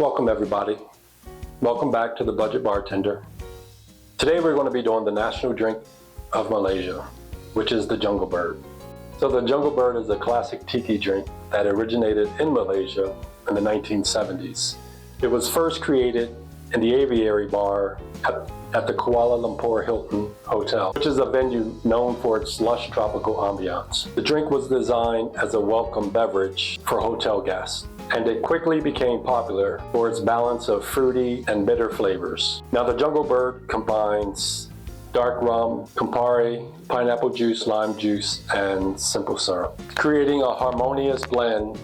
Welcome everybody. Welcome back to the Budget Bartender. Today we're going to be doing the national drink of Malaysia, which is the Jungle Bird. So the Jungle Bird is a classic Tiki drink that originated in Malaysia in the 1970s. It was first created in the Aviary Bar at the Kuala Lumpur Hilton Hotel, which is a venue known for its lush tropical ambiance. The drink was designed as a welcome beverage for hotel guests, and it quickly became popular for its balance of fruity and bitter flavors. Now the Jungle Bird combines dark rum, Campari, pineapple juice, lime juice, and simple syrup, creating a harmonious blend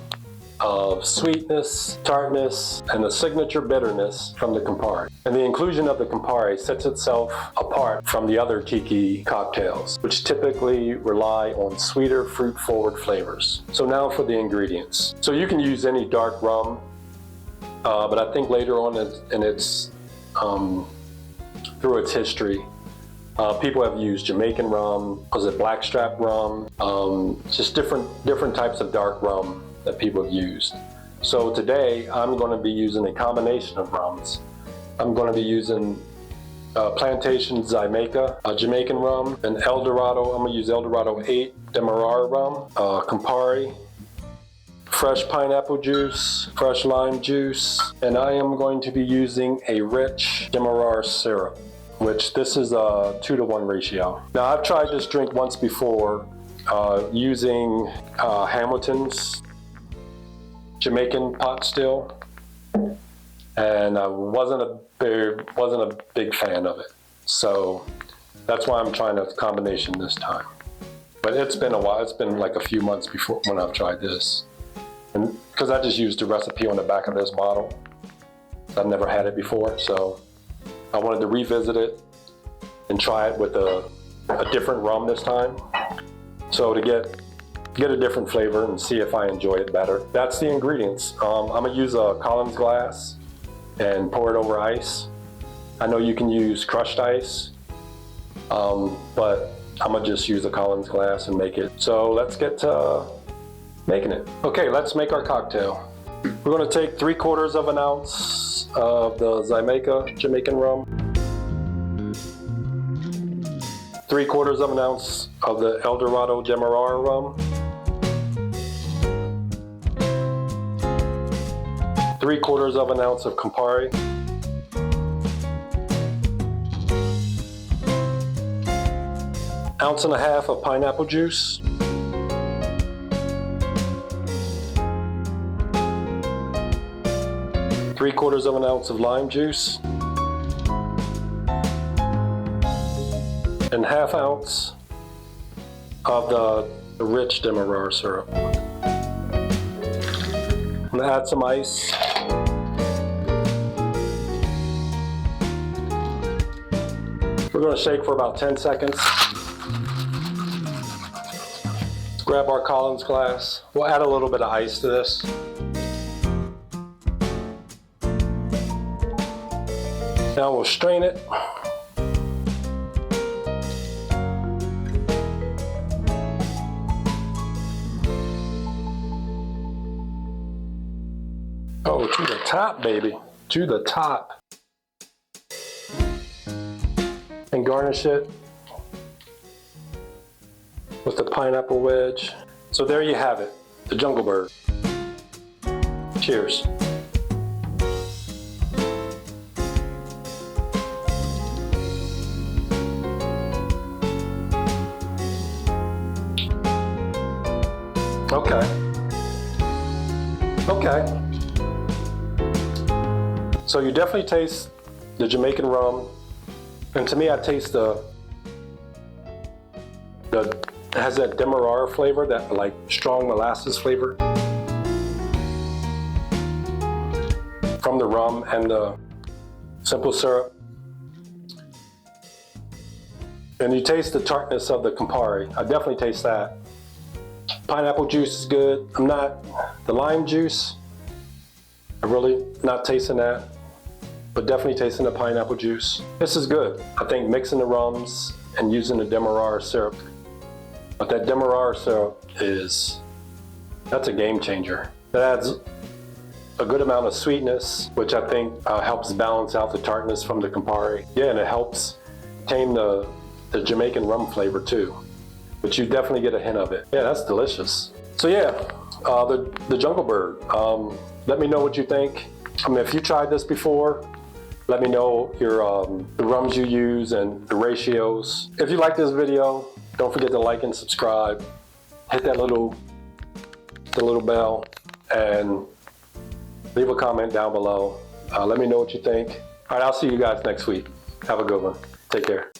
of sweetness, tartness, and the signature bitterness from the Campari. And the inclusion of the Campari sets itself apart from the other Tiki cocktails, which typically rely on sweeter, fruit-forward flavors. So now for the ingredients. So you can use any dark rum, but I think later on through its history, people have used Jamaican rum, blackstrap rum, just different types of dark rum that people have used. So today I'm going to be using a combination of rums. I'm going to be using Plantation Jamaica, Jamaican rum, and Eldorado. I'm going to use Eldorado 8 Demerara Rum, Campari, fresh pineapple juice, fresh lime juice, and I am going to be using a rich Demerara Syrup, which this is a 2-to-1 ratio. Now I've tried this drink once before using Hamilton's Jamaican pot still, and I wasn't a big fan of it. So that's why I'm trying a combination this time. But it's been a while. It's been like a few months before when I've tried this, and because I just used the recipe on the back of this bottle. I've never had it before, so I wanted to revisit it and try it with a different rum this time. So to get a different flavor and see if I enjoy it better. That's the ingredients. I'm gonna use a Collins glass and pour it over ice. I know you can use crushed ice, but I'm gonna just use a Collins glass and make it. So let's get to making it. Okay, let's make our cocktail. We're gonna take 3/4 of an ounce of the Jamaican rum, 3/4 of an ounce of the Eldorado Demerara rum, 3/4 of an ounce of Campari, ounce and a half of pineapple juice, three-quarters of an ounce of lime juice, and ½ ounce of the rich Demerara syrup. I'm gonna add some ice. We're gonna shake for about 10 seconds. Let's grab our Collins glass. We'll add a little bit of ice to this. Now we'll strain it. Oh, to the top, baby. To the top. And garnish it with the pineapple wedge. So there you have it, the Jungle Bird. Cheers. Okay. So you definitely taste the Jamaican rum, and to me I taste it has that Demerara flavor, that like strong molasses flavor from the rum and the simple syrup. And you taste the tartness of the Campari. I definitely taste that. Pineapple juice is good. The lime juice, I'm really not tasting that, but definitely tasting the pineapple juice. This is good. I think mixing the rums and using the Demerara syrup. But that Demerara syrup that's a game changer. It adds a good amount of sweetness, which I think helps balance out the tartness from the Campari. Yeah, and it helps tame the Jamaican rum flavor too, but you definitely get a hint of it. Yeah, that's delicious. So yeah, the Jungle Bird. Let me know what you think. I mean, if you tried this before, let me know the rums you use and the ratios. If you like this video, don't forget to like and subscribe. Hit that little bell and leave a comment down below. Let me know what you think. All right, I'll see you guys next week. Have a good one. Take care.